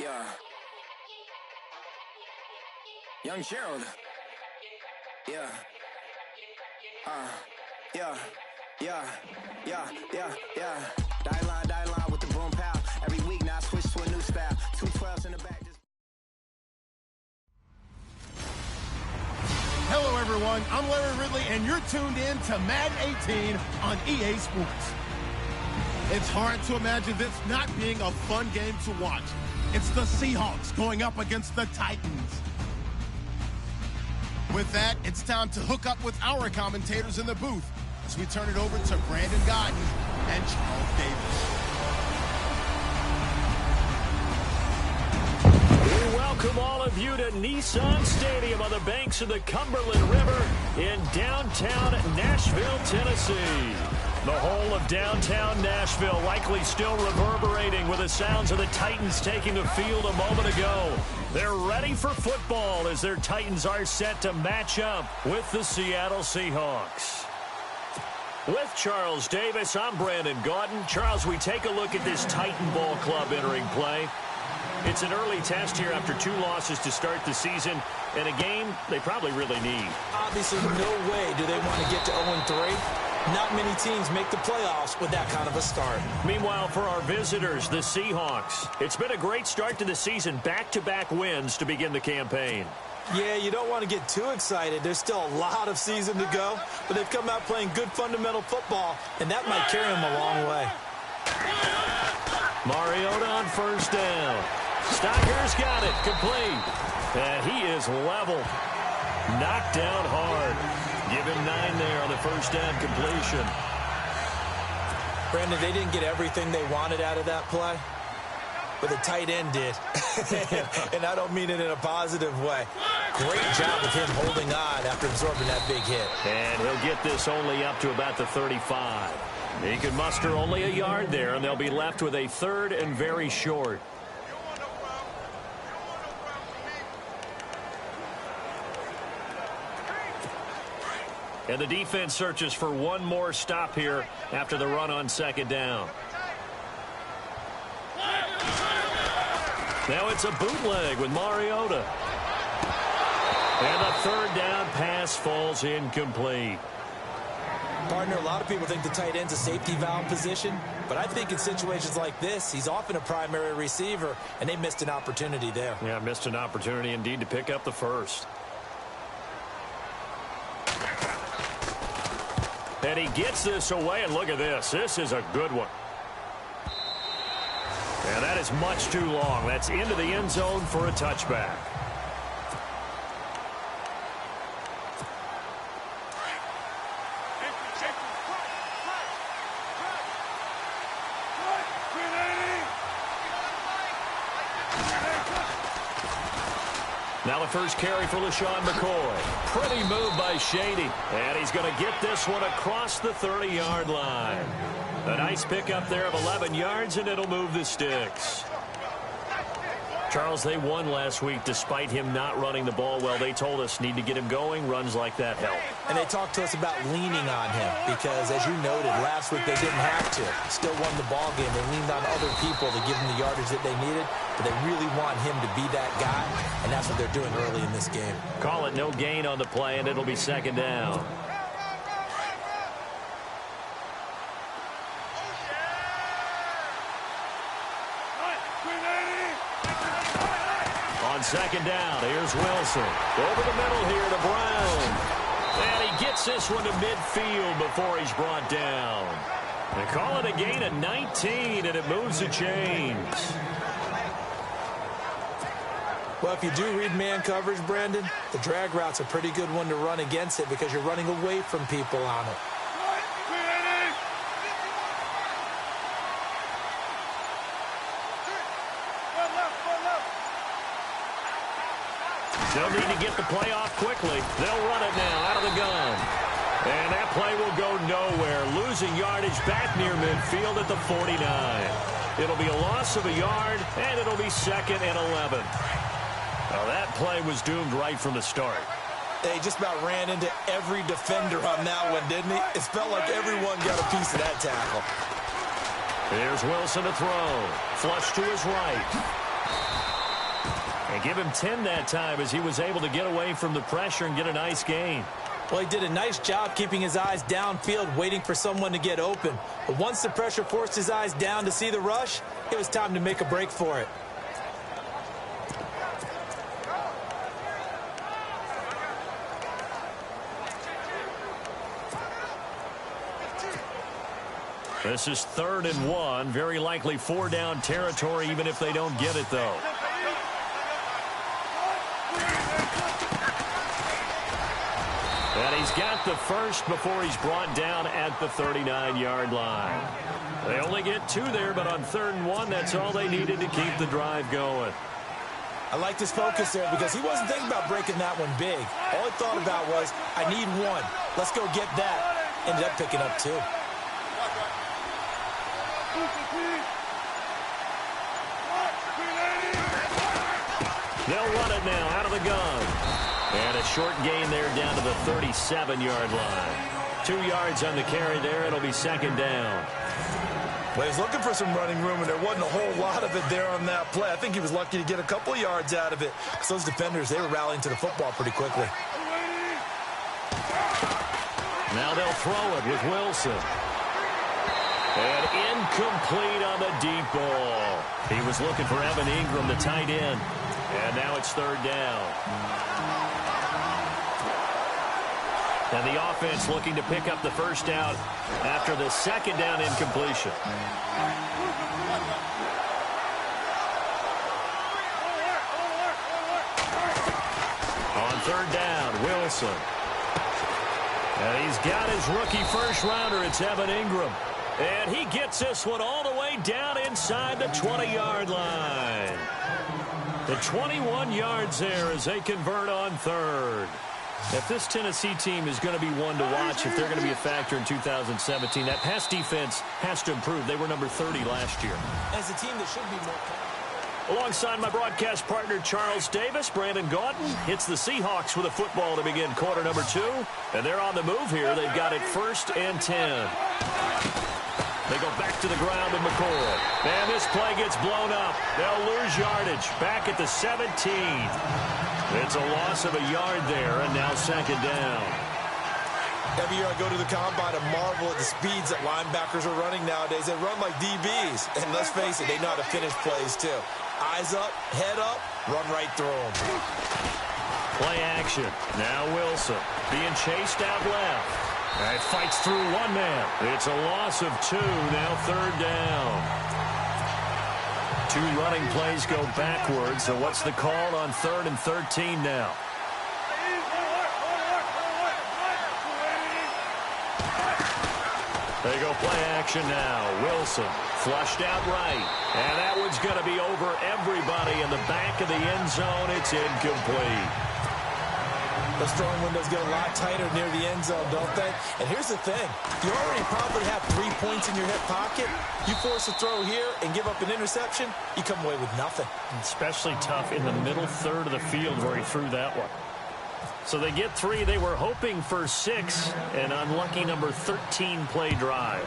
Yeah. Young Gerald. Yeah. Yeah. Die line with the boom pow. Every week now I switch to a new style. 212s in the back. Hello, everyone. I'm Larry Ridley, and you're tuned in to Madden 18 on EA Sports. It's hard to imagine this not being a fun game to watch. It's the Seahawks going up against the Titans. With that, it's time to hook up with our commentators in the booth as we turn it over to Brandon Godden and Charles Davis. We welcome all of you to Nissan Stadium on the banks of the Cumberland River in downtown Nashville, Tennessee. The whole of downtown Nashville likely still reverberating with the sounds of the Titans taking the field a moment ago. They're ready for football as their Titans are set to match up with the Seattle Seahawks. With Charles Davis, I'm Brandon Gaudin. Charles, we take a look at this Titan Ball Club entering play. It's an early test here after 2 losses to start the season, and a game they probably really need. Obviously, no way do they want to get to 0-3. Not many teams make the playoffs with that kind of a start. Meanwhile, for our visitors, the Seahawks, it's been a great start to the season. Back-to-back wins to begin the campaign. Yeah, you don't want to get too excited. There's still a lot of season to go, but they've come out playing good fundamental football, and that might carry them a long way. Mariota on first down. Steiger's got it, complete. And he is level. Knocked down hard. Give him 9 there on the first down completion. Brandon, they didn't get everything they wanted out of that play, but the tight end did. And I don't mean it in a positive way. Great job of him holding on after absorbing that big hit. And he'll get this only up to about the 35. He can muster only a yard there, and they'll be left with a 3rd and very short. And the defense searches for one more stop here after the run on 2nd down. Now it's a bootleg with Mariota. And the 3rd down pass falls incomplete. Partner, a lot of people think the tight end's a safety valve position, but I think in situations like this, he's often a primary receiver, and they missed an opportunity there. Yeah, missed an opportunity indeed to pick up the first. And he gets this away, and look at this. This is a good one. And that is much too long. That's into the end zone for a touchback. Now the first carry for LaShawn McCoy. Pretty move by Shady. And he's going to get this one across the 30-yard line. A nice pickup there of 11 yards, and it'll move the sticks. Charles, they won last week despite him not running the ball well. They told us need to get him going. Runs like that help. And they talked to us about leaning on him because, as you noted, last week they didn't have to. Still won the ball game. They leaned on other people to give them the yardage that they needed, but they really want him to be that guy, and that's what they're doing early in this game. Call it no gain on the play, and it'll be 2nd down. On 2nd down, here's Wilson. Over the middle here to Brown. And he gets this one to midfield before he's brought down. They call it a gain of 19, and it moves the chains. Well, if you do read man coverage, Brandon, the drag route's a pretty good one to run against it because you're running away from people on it. They'll need to get the play off quickly. They'll run it now out of the gun. And that play will go nowhere. Losing yardage back near midfield at the 49. It'll be a loss of a yard, and it'll be 2nd and 11. Well, that play was doomed right from the start. They just about ran into every defender on that one, didn't he? It felt like everyone got a piece of that tackle. Here's Wilson to throw. Flush to his right. And give him 10 that time as he was able to get away from the pressure and get a nice gain. Well, he did a nice job keeping his eyes downfield, waiting for someone to get open. But once the pressure forced his eyes down to see the rush, it was time to make a break for it. This is 3rd and 1. Very likely 4-down territory, even if they don't get it, though. And he's got the first before he's brought down at the 39-yard line. They only get 2 there, but on 3rd and 1, that's all they needed to keep the drive going. I liked his focus there because he wasn't thinking about breaking that one big. All he thought about was, I need 1. Let's go get that. Ended up picking up 2. They'll run it now out of the gun. And a short gain there down to the 37-yard line. 2 yards on the carry there. It'll be 2nd down. Well, he was looking for some running room, and there wasn't a whole lot of it there on that play. I think he was lucky to get a couple yards out of it. Because those defenders, they were rallying to the football pretty quickly. Now they'll throw it with Wilson. And incomplete on the deep ball. He was looking for Evan Ingram, the tight end. And now it's 3rd down. And the offense looking to pick up the first down after the 2nd down incompletion. On 3rd down, Wilson. And he's got his rookie first rounder. It's Evan Ingram. And he gets this one all the way down inside the 20-yard line. The 21 yards there as they convert on 3rd. If this Tennessee team is going to be one to watch, if they're going to be a factor in 2017, that pass defense has to improve. They were number 30 last year. As a team that should be more... Alongside my broadcast partner, Charles Davis, Brandon Gaunton hits the Seahawks with a football to begin quarter number 2. And they're on the move here. They've got it 1st and 10. They go back to the ground with McCoy. And this play gets blown up. They'll lose yardage. Back at the 17. It's a loss of a yard there, and now 2nd down. Every year I go to the combine and marvel at the speeds that linebackers are running nowadays. They run like DBs. And let's face it, they know how to finish plays too. Eyes up, head up, run right through them. Play action. Now Wilson being chased out left. And fights through one man. It's a loss of 2, now 3rd down. 2 running plays go backwards, so what's the call on 3rd and 13 now? They go play action now. Wilson flushed out right. And that one's going to be over everybody in the back of the end zone. It's incomplete. Those throwing windows get a lot tighter near the end zone, don't they? And here's the thing. You already probably have 3 points in your hip pocket. You force a throw here and give up an interception, you come away with nothing. Especially tough in the middle 3rd of the field where he threw that one. So they get 3. They were hoping for 6. An unlucky number 13 play drive.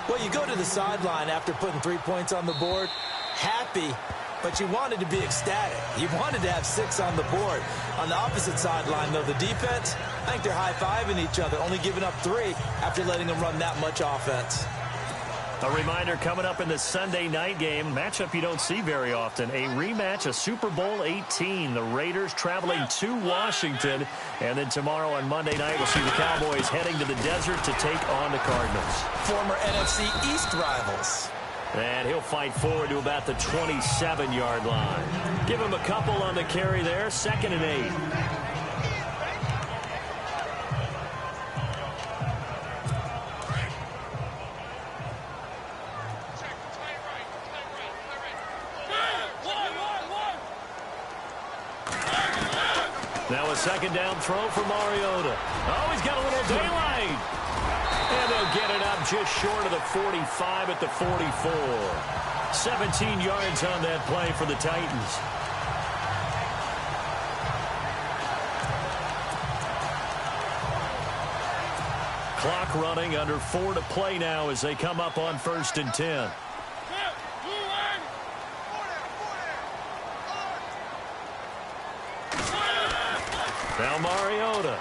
Well, you go to the sideline after putting 3 points on the board, happy, but you wanted to be ecstatic. You wanted to have 6 on the board. On the opposite sideline, though, the defense, I think they're high-fiving each other, only giving up 3 after letting them run that much offense. A reminder coming up in the Sunday night game, matchup you don't see very often, a rematch of Super Bowl 18. The Raiders traveling to Washington, and then tomorrow on Monday night we'll see the Cowboys heading to the desert to take on the Cardinals. Former NFC East rivals. And he'll fight forward to about the 27-yard line. Give him a couple on the carry there, 2nd and 8. Now a 2nd down throw for Mariota. Oh, he's got a little daylight. And they'll get it up just short of the 45 at the 44. 17 yards on that play for the Titans. Clock running, under 4 to play now as they come up on 1st and 10. Now Mariota.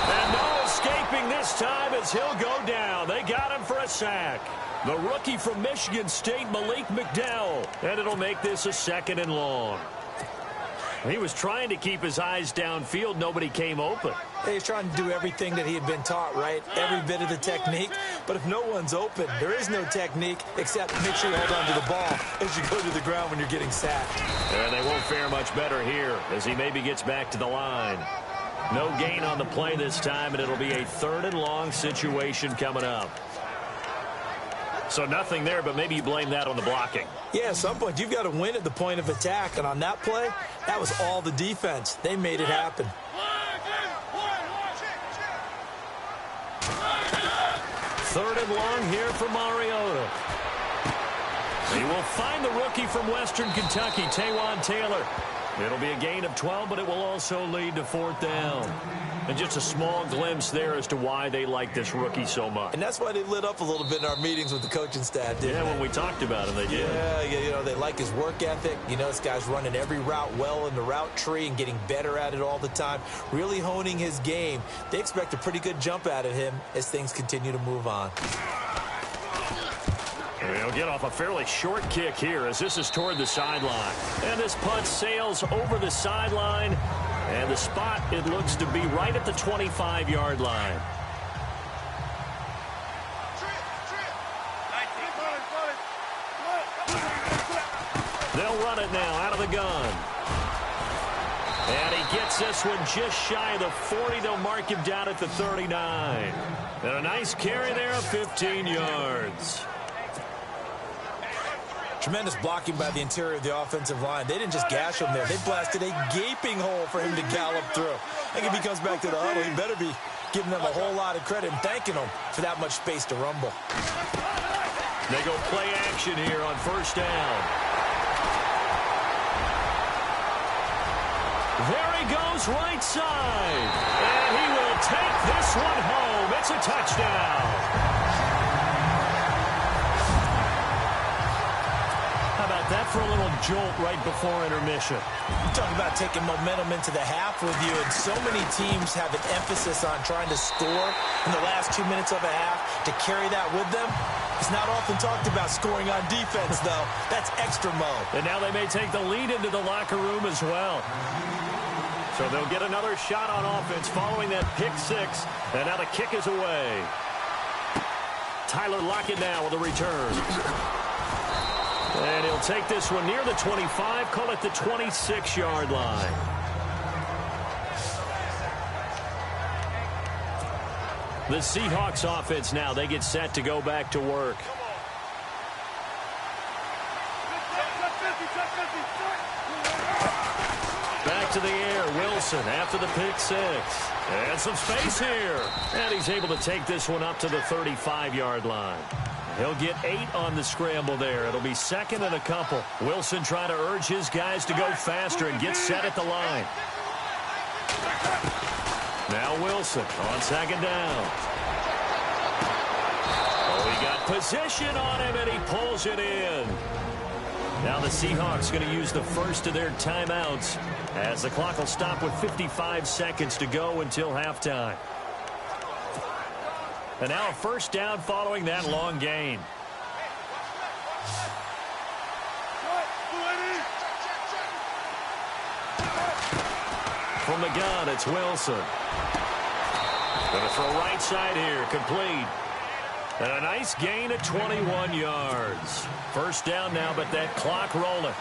And no escaping this time as he'll go down. They got him for a sack. The rookie from Michigan State, Malik McDowell. And it'll make this a 2nd and long. He was trying to keep his eyes downfield. Nobody came open. He's trying to do everything that he had been taught, right? Every bit of the technique. But if no one's open, there is no technique except make sure you hold on to the ball as you go to the ground when you're getting sacked. And they won't fare much better here as he maybe gets back to the line. No gain on the play this time, and it'll be a 3rd and long situation coming up. So nothing there, but maybe you blame that on the blocking. Yeah, at some point, you've got to win at the point of attack. And on that play, that was all the defense. They made it happen. 3rd and long here for Mariota. He will find the rookie from Western Kentucky, Taywan Taylor. It'll be a gain of 12, but it will also lead to 4th down. And just a small glimpse there as to why they like this rookie so much. And that's why they lit up a little bit in our meetings with the coaching staff, didn't they? When we talked about him, they did. Yeah, they like his work ethic. This guy's running every route well in the route tree and getting better at it all the time, really honing his game. They expect a pretty good jump out of him as things continue to move on. He'll get off a fairly short kick here as this is toward the sideline. And this punt sails over the sideline. And the spot, it looks to be right at the 25-yard line. They'll run it now out of the gun. And he gets this one just shy of the 40. They'll mark him down at the 39. And a nice carry there of 15 yards. Tremendous blocking by the interior of the offensive line. They didn't just gash him there. They blasted a gaping hole for him to gallop through. I think if he comes back to the huddle, he better be giving them a whole lot of credit and thanking them for that much space to rumble. They go play action here on 1st down. There he goes right side. And he will take this one home. It's a touchdown. That for a little jolt right before intermission. You talk about taking momentum into the half with you, and so many teams have an emphasis on trying to score in the last 2 minutes of a half to carry that with them. It's not often talked about scoring on defense, though. That's extra mode. And now they may take the lead into the locker room as well. So they'll get another shot on offense following that pick 6, and now the kick is away. Tyler Lockett now with a return. And he'll take this one near the 25, call it the 26-yard line. The Seahawks offense now, they get set to go back to work. Back to the air, Wilson after the pick 6. And some space here. And he's able to take this one up to the 35-yard line. He'll get 8 on the scramble there. It'll be 2nd and a couple. Wilson trying to urge his guys to go faster and get set at the line. Now Wilson on 2nd down. Oh, he got position on him, and he pulls it in. Now the Seahawks going to use the first of their timeouts as the clock will stop with 55 seconds to go until halftime. And now a 1st down following that long gain. From the gun, it's Wilson. Going to throw right side here, complete. And a nice gain at 21 yards. 1st down now, but that clock rolling.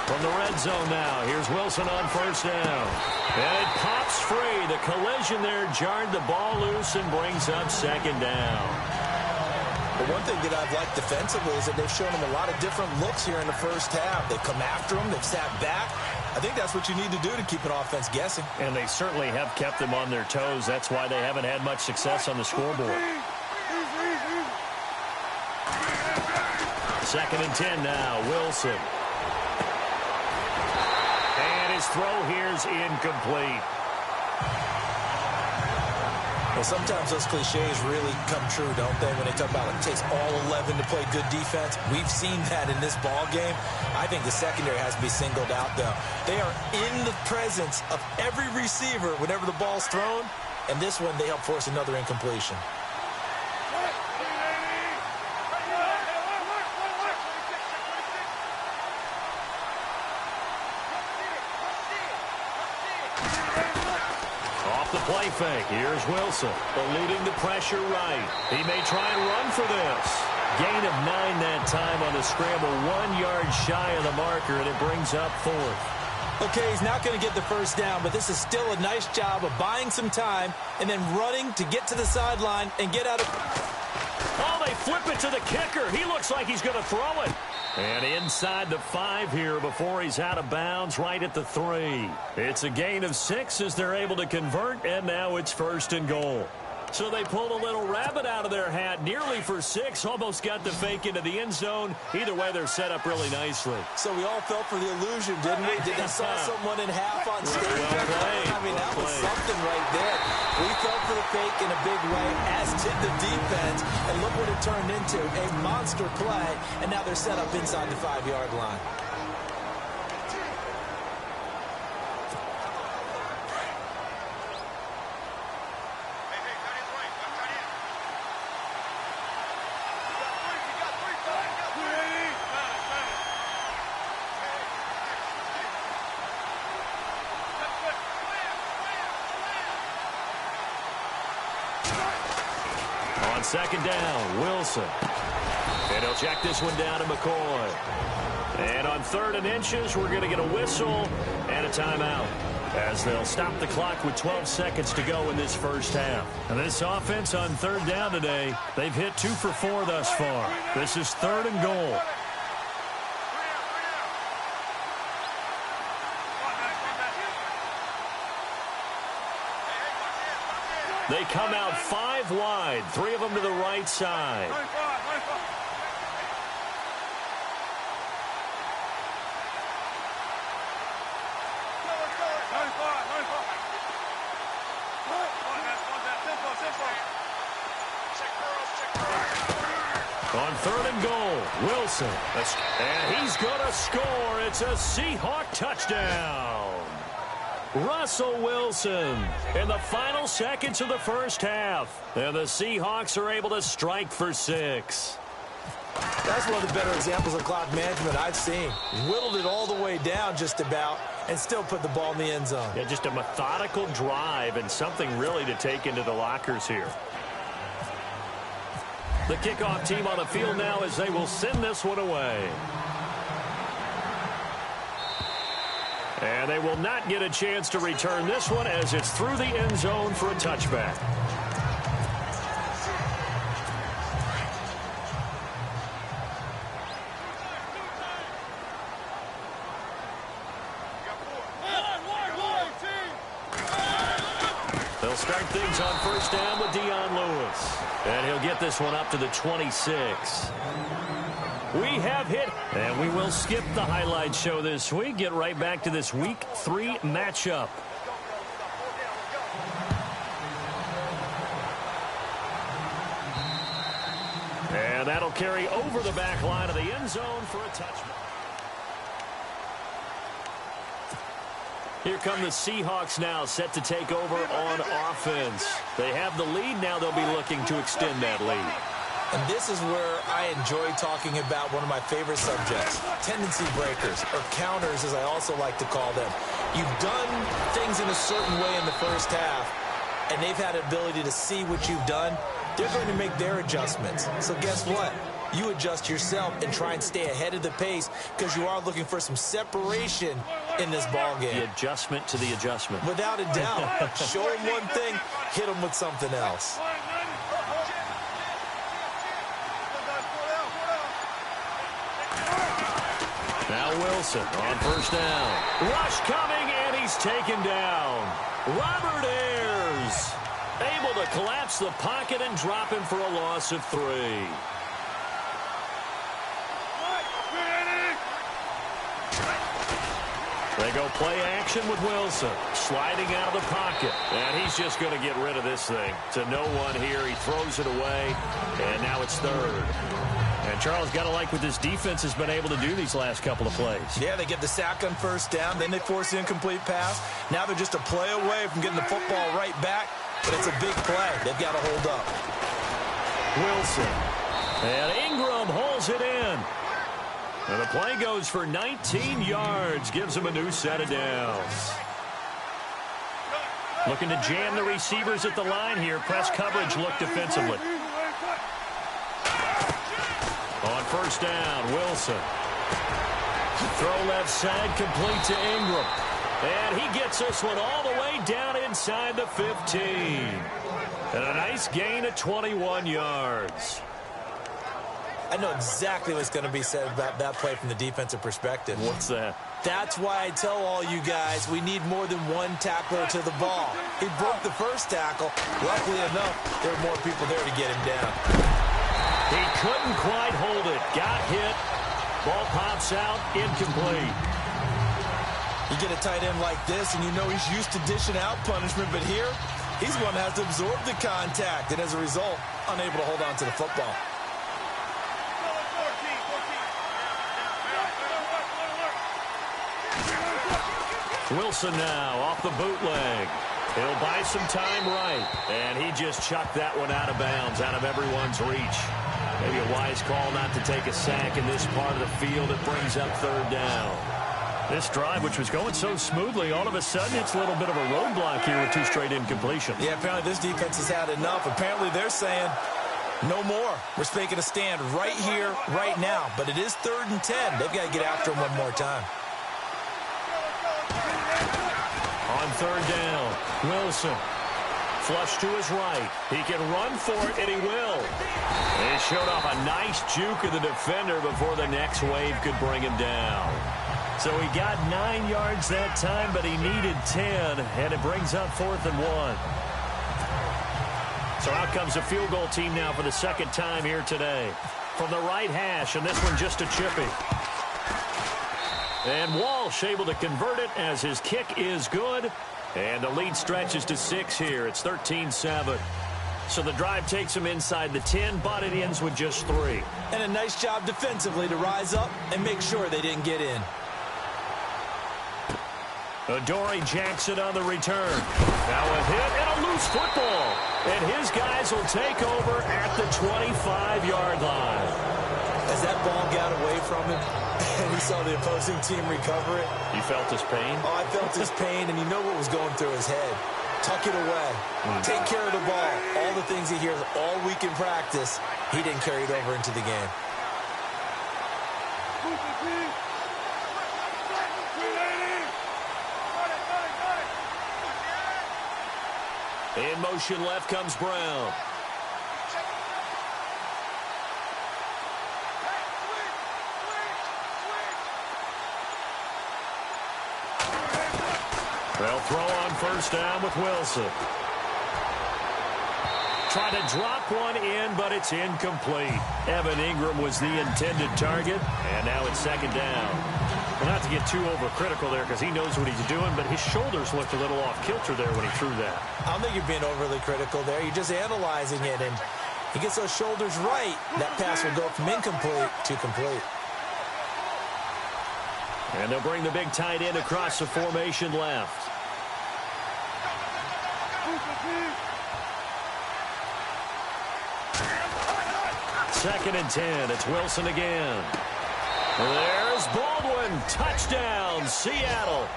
From the red zone now, here's Wilson on 1st down. And it pops free. The collision there jarred the ball loose and brings up 2nd down. But one thing that I've liked defensively is that they've shown him a lot of different looks here in the 1st half. They've come after him. They've sat back. I think that's what you need to do to keep an offense guessing. And they certainly have kept them on their toes. That's why they haven't had much success on the scoreboard. 2nd and 10 now, Wilson. His throw here's incomplete. Well, sometimes those cliches really come true, don't they? When they talk about it takes all 11 to play good defense. We've seen that in this ball game. I think the secondary has to be singled out, though. They are in the presence of every receiver whenever the ball's thrown, and this one they help force another incompletion. Play fake. Here's Wilson, eluding the pressure right. He may try and run for this. Gain of 9 that time on the scramble, 1 yard shy of the marker, and it brings up 4th. Okay, he's not going to get the first down, but this is still a nice job of buying some time and then running to get to the sideline and get out of... Oh, they flip it to the kicker. He looks like he's going to throw it. And inside the 5 here before he's out of bounds, right at the 3. It's a gain of 6 as they're able to convert, and now it's 1st and goal. So they pulled a little rabbit out of their hat, nearly for 6, almost got the fake into the end zone. Either way, they're set up really nicely. So we all fell for the illusion, didn't we? Did they saw someone in half on stage? I mean, that was something right there. We fell for the fake in a big way, as did the defense. And look what it turned into, a monster play. And now they're set up inside the 5-yard line. On 2nd down, Wilson. And he'll check this one down to McCoy. And on 3rd and inches, we're going to get a whistle and a timeout, as they'll stop the clock with 12 seconds to go in this first half. And this offense on 3rd down today, they've hit 2 for 4 thus far. This is 3rd and goal. They come out 5 wide, 3 of them to the right side. On 3rd and goal, Wilson. And he's going to score. It's a Seahawk touchdown. Russell Wilson in the final seconds of the first half. And the Seahawks are able to strike for 6. That's one of the better examples of clock management I've seen. Whittled it all the way down just about and still put the ball in the end zone. Yeah, just a methodical drive and something really to take into the lockers here. The kickoff team on the field now as they will send this one away. And they will not get a chance to return this one as it's through the end zone for a touchback. They'll start things on 1st down with Dion Lewis. And he'll get this one up to the 26. We have hit, and we will skip the highlight show this week. Get right back to this Week 3 matchup. And that'll carry over the back line of the end zone for a touchdown. Here come the Seahawks now, set to take over on offense. They have the lead. Now they'll be looking to extend that lead. And this is where I enjoy talking about one of my favorite subjects, tendency breakers, or counters as I also like to call them. You've done things in a certain way in the first half, and they've had an ability to see what you've done. They're going to make their adjustments. So guess what? You adjust yourself and try and stay ahead of the pace because you are looking for some separation in this ball game. The adjustment to the adjustment. Without a doubt. Show them one thing, hit them with something else. Now Wilson on 1st down. Rush coming, and he's taken down. Robert Ayers able to collapse the pocket and drop him for a loss of 3. They go play action with Wilson. Sliding out of the pocket. And he's just going to get rid of this thing. To no one here. He throws it away. And now it's third. And Charles, got to like what this defense has been able to do these last couple of plays. Yeah, they get the sack on first down. Then they force the incomplete pass. Now they're just a play away from getting the football right back. But it's a big play. They've got to hold up. Wilson. And Ingram holds it in. And the play goes for 19 yards. Gives him a new set of downs. Looking to jam the receivers at the line here. Press coverage look defensively. On first down, Wilson. Throw left side, complete to Ingram. And he gets this one all the way down inside the 15. And a nice gain of 21 yards. I know exactly what's going to be said about that play from the defensive perspective. What's that? That's why I tell all you guys we need more than one tackler to the ball. He broke the first tackle. Luckily enough, there were more people there to get him down. He couldn't quite hold it. Got hit. Ball pops out. Incomplete. You get a tight end like this, and you know he's used to dishing out punishment, but here, he's one that has to absorb the contact, and as a result, unable to hold on to the football. Wilson now off the bootleg. He'll buy some time right. And he just chucked that one out of bounds, out of everyone's reach. Maybe a wise call not to take a sack in this part of the field. It brings up third down. This drive, which was going so smoothly, all of a sudden it's a little bit of a roadblock here with two straight incompletion. Yeah, apparently this defense has had enough. Apparently they're saying, no more. We're making a stand right here, right now. But it is 3rd and 10. They've got to get after him one more time. On third down, Wilson. Flush to his right. He can run for it, and he will. He showed off a nice juke of the defender before the next wave could bring him down. So he got 9 yards that time, but he needed 10, and it brings up 4th and 1. So out comes a field goal team now for the second time here today. From the right hash, and this one just a chippy. And Walsh able to convert it as his kick is good. And the lead stretches to 6 here. It's 13-7. So the drive takes him inside the 10, but it ends with just 3. And a nice job defensively to rise up and make sure they didn't get in. Adoree Jackson on the return. Now a hit and a loose football. And his guys will take over at the 25-yard line. As that ball got away from him, and he saw the opposing team recover it. You felt his pain? Oh, I felt his pain, and you know what was going through his head. Tuck it away. Take care of the ball. All the things he hears all week in practice, he didn't carry it over into the game. In motion left comes Brown. They'll throw on first down with Wilson. Try to drop one in, but it's incomplete. Evan Ingram was the intended target, and now it's second down. Well, not to get too overcritical there because he knows what he's doing, but his shoulders looked a little off kilter there when he threw that. I don't think you're being overly critical there. You're just analyzing it, and he gets those shoulders right. That pass will go from incomplete to complete. And they'll bring the big tight end across the formation left. Second and 10. It's Wilson again. There's Baldwin. Touchdown, Seattle.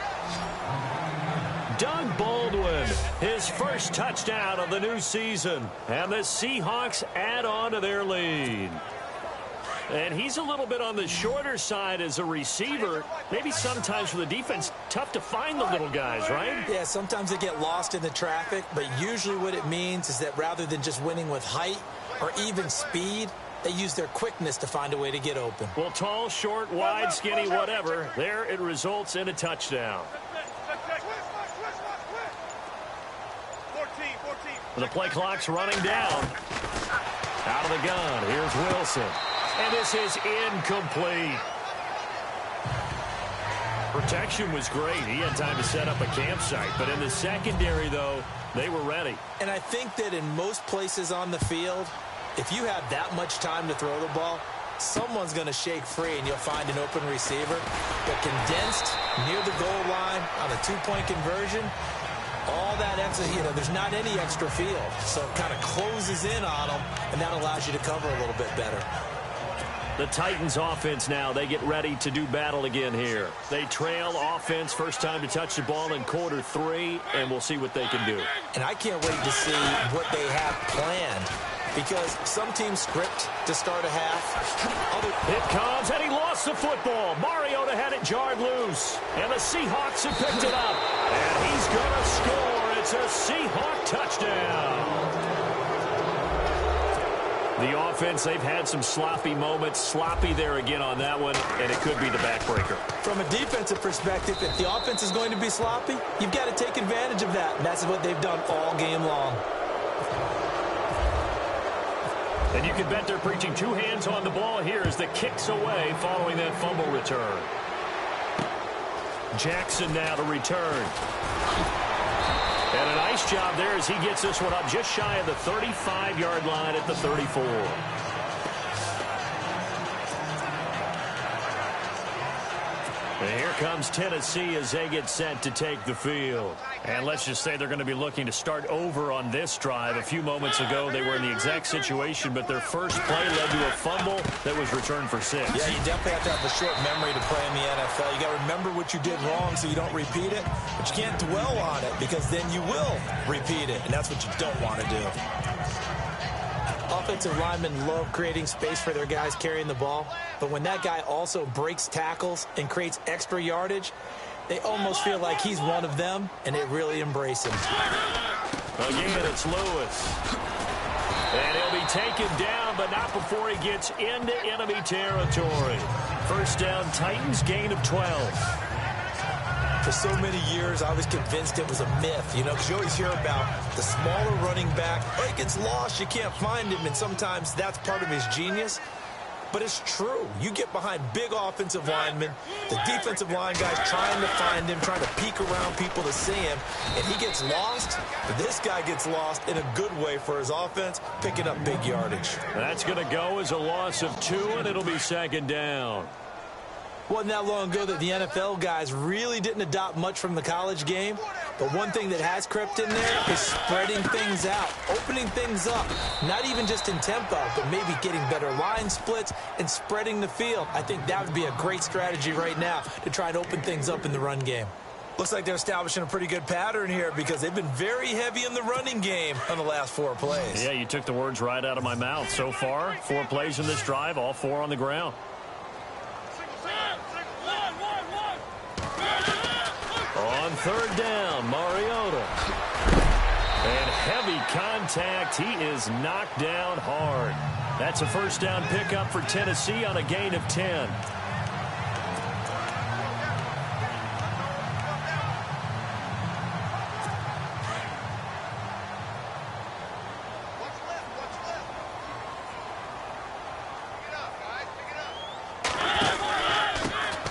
Doug Baldwin, his first touchdown of the new season. And the Seahawks add on to their lead. And he's a little bit on the shorter side as a receiver. Maybe sometimes for the defense, tough to find the little guys, right? Yeah, sometimes they get lost in the traffic, but usually what it means is that rather than just winning with height or even speed, they use their quickness to find a way to get open. Well, tall, short, wide, skinny, whatever, there it results in a touchdown. The play clock's running down. Out of the gun, here's Wilson. And this is incomplete. protection was great. He had time to set up a campsite. But in the secondary, though, they were ready. And I think that in most places on the field, if you have that much time to throw the ball, someone's going to shake free and you'll find an open receiver. But condensed near the goal line on a two-point conversion, all that extra, there's not any extra field. So it kind of closes in on them, and that allows you to cover a little bit better. The Titans offense now, they get ready to do battle again here. They trail offense, first time to touch the ball in quarter 3, and we'll see what they can do. And I can't wait to see what they have planned, because some teams script to start a half. It comes, and he lost the football. Mariota had it jarred loose, and the Seahawks have picked it up. And he's going to score. It's a Seahawk touchdown. The offense, they've had some sloppy moments. Sloppy there again on that one, and it could be the backbreaker. From a defensive perspective, if the offense is going to be sloppy, you've got to take advantage of that. And that's what they've done all game long. And you can bet they're preaching two hands on the ball here as the kick's away following that fumble return. Jackson now to return. And a nice job there as he gets this one up just shy of the 35-yard line at the 34. And here comes Tennessee as they get set to take the field. And let's just say they're going to be looking to start over on this drive. A few moments ago, they were in the exact situation, but their first play led to a fumble that was returned for 6. Yeah, you definitely have to have a short memory to play in the NFL. You got to remember what you did wrong so you don't repeat it, but you can't dwell on it because then you will repeat it, and that's what you don't want to do. Offensive linemen love creating space for their guys carrying the ball, but when that guy also breaks tackles and creates extra yardage, they almost feel like he's one of them, and they really embrace him. Again, it's Lewis. And he'll be taken down, but not before he gets into enemy territory. First down, Titans, gain of 12. For so many years, I was convinced it was a myth, because you always hear about the smaller running back. Oh, he gets lost, you can't find him, and sometimes that's part of his genius. But it's true. You get behind big offensive linemen, the defensive line guys trying to find him, trying to peek around people to see him, and he gets lost. But this guy gets lost in a good way for his offense, picking up big yardage. That's going to go as a loss of 2, and it'll be second down. Wasn't that long ago that the NFL guys really didn't adopt much from the college game. But one thing that has crept in there is spreading things out, opening things up, not even just in tempo, but maybe getting better line splits and spreading the field. I think that would be a great strategy right now to try and open things up in the run game. Looks like they're establishing a pretty good pattern here because they've been very heavy in the running game on the last 4 plays. Yeah, you took the words right out of my mouth. So far, 4 plays in this drive, all 4 on the ground. On third down, Mariota. And heavy contact. He is knocked down hard. That's a first down pickup for Tennessee on a gain of 10.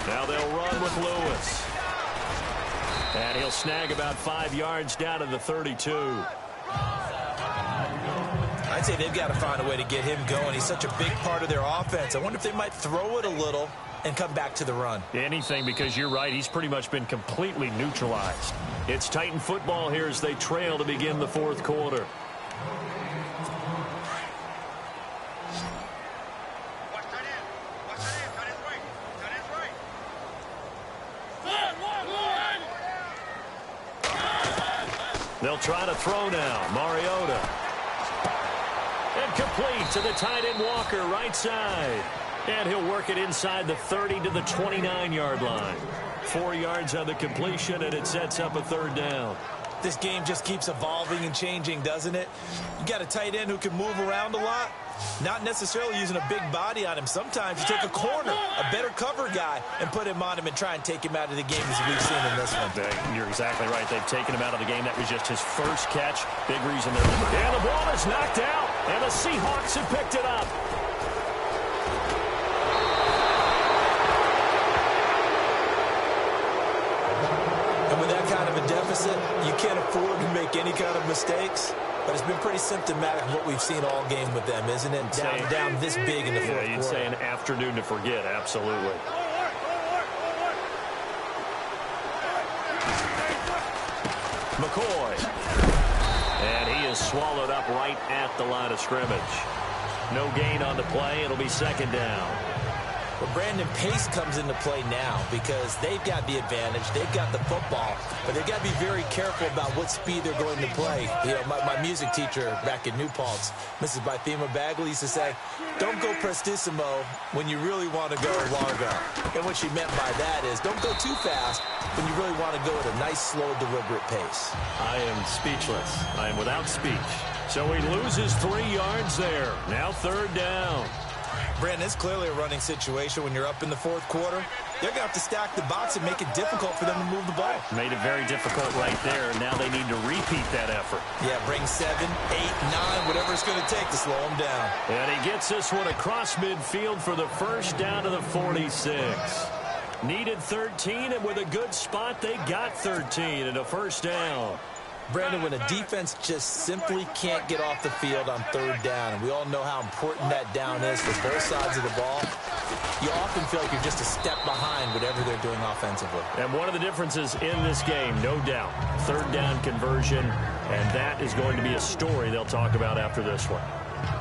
Now they'll run with Lewis. And he'll snag about 5 yards down to the 32. I'd say they've got to find a way to get him going. He's such a big part of their offense. I wonder if they might throw it a little and come back to the run. Anything, because you're right. He's pretty much been completely neutralized. It's Titan football here as they trail to begin the 4th quarter. They'll try to throw now. Mariota. And complete to the tight end Walker, right side. And he'll work it inside the 30 to the 29-yard line. 4 yards on the completion, and it sets up a 3rd down. This game just keeps evolving and changing, doesn't it? You got a tight end who can move around a lot, not necessarily using a big body on him. Sometimes you take a corner, a better cover guy, and put him on him and try and take him out of the game as we've seen in this one. You're exactly right. They've taken him out of the game. That was just his first catch. Big reason they're... And the ball is knocked out, and the Seahawks have picked it up. deficit, you can't afford to make any kind of mistakes. But it's been pretty symptomatic of what we've seen all game with them, isn't it? Down this big in the fourth quarter. You'd say an afternoon to forget, absolutely. McCoy. And he is swallowed up right at the line of scrimmage. No gain on the play. It'll be second down. Well, Brandon, pace comes into play now because they've got the advantage. They've got the football, but they've got to be very careful about what speed they're going to play. You know, my music teacher back in New Paltz, Mrs. Bythema Bagley, used to say, don't go prestissimo when you really want to go largo. And what she meant by that is don't go too fast when you really want to go at a nice, slow, deliberate pace. I am speechless. I am without speech. So he loses 3 yards there. Now third down. Brandon, it's clearly a running situation when you're up in the fourth quarter. They're going to have to stack the box and make it difficult for them to move the ball. Made it very difficult right there. Now they need to repeat that effort. Yeah, bring 7, 8, 9, whatever it's going to take to slow them down. And he gets this one across midfield for the first down to the 46. Needed 13, and with a good spot, they got 13 and a first down. Brandon, when a defense just simply can't get off the field on third down, and we all know how important that down is for both sides of the ball, you often feel like you're just a step behind whatever they're doing offensively. And one of the differences in this game, no doubt, third down conversion, and that is going to be a story they'll talk about after this one.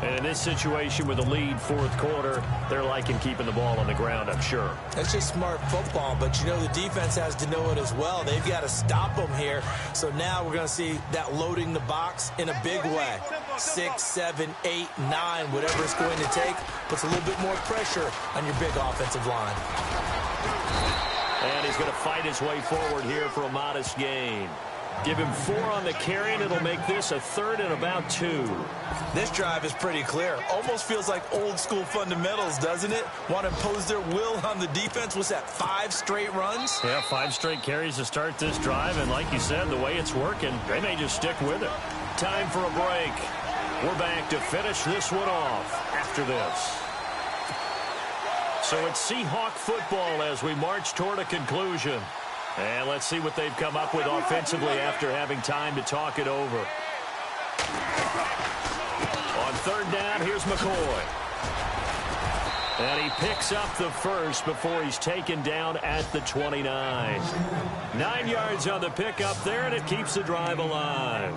And in this situation with a lead fourth quarter, they're liking keeping the ball on the ground, I'm sure. That's just smart football, but you know the defense has to know it as well. They've got to stop them here. So now we're going to see that loading the box in a big way. 6, 7, 8, 9, whatever it's going to take, puts a little bit more pressure on your big offensive line. And he's going to fight his way forward here for a modest gain. Give him 4 on the carry, and it'll make this a third and about 2. This drive is pretty clear. Almost feels like old school fundamentals, doesn't it? Want to impose their will on the defense. What's that, 5 straight runs? Yeah, 5 straight carries to start this drive, and like you said, the way it's working, they may just stick with it. Time for a break. We're back to finish this one off after this. So it's Seahawk football as we march toward a conclusion. And let's see what they've come up with offensively after having time to talk it over. On third down, here's McCoy. And he picks up the first before he's taken down at the 29. 9 yards on the pickup there, and it keeps the drive alive.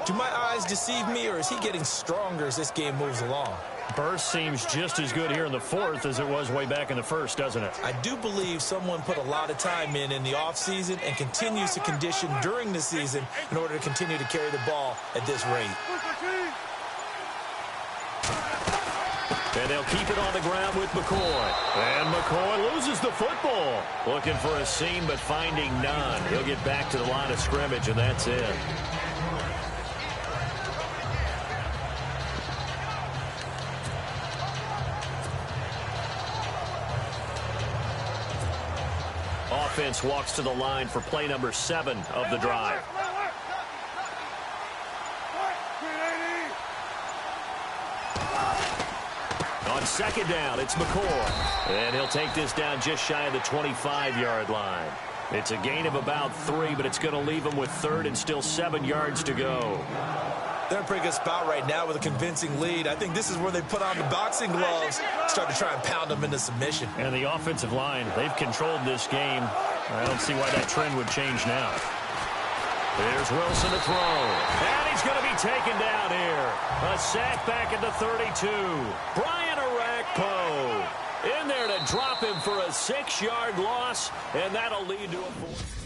Do my eyes deceive me, or is he getting stronger as this game moves along? Burst seems just as good here in the fourth as it was way back in the first, doesn't it? I do believe someone put a lot of time in the offseason and continues to condition during the season in order to continue to carry the ball at this rate. And they'll keep it on the ground with McCoy. And McCoy loses the football. Looking for a seam, but finding none. He'll get back to the line of scrimmage, and that's it. Offense walks to the line for play number 7 of the drive. On second down, it's McCoy. And he'll take this down just shy of the 25-yard line. It's a gain of about 3, but it's going to leave him with third and still 7 yards to go. They're in a pretty good spot right now with a convincing lead. I think this is where they put on the boxing gloves, start to try and pound them into submission. And the offensive line, they've controlled this game. I don't see why that trend would change now. There's Wilson to throw. And he's going to be taken down here. A sack back at the 32. Brian Arakpo in there to drop him for a 6-yard loss, and that'll lead to a 4.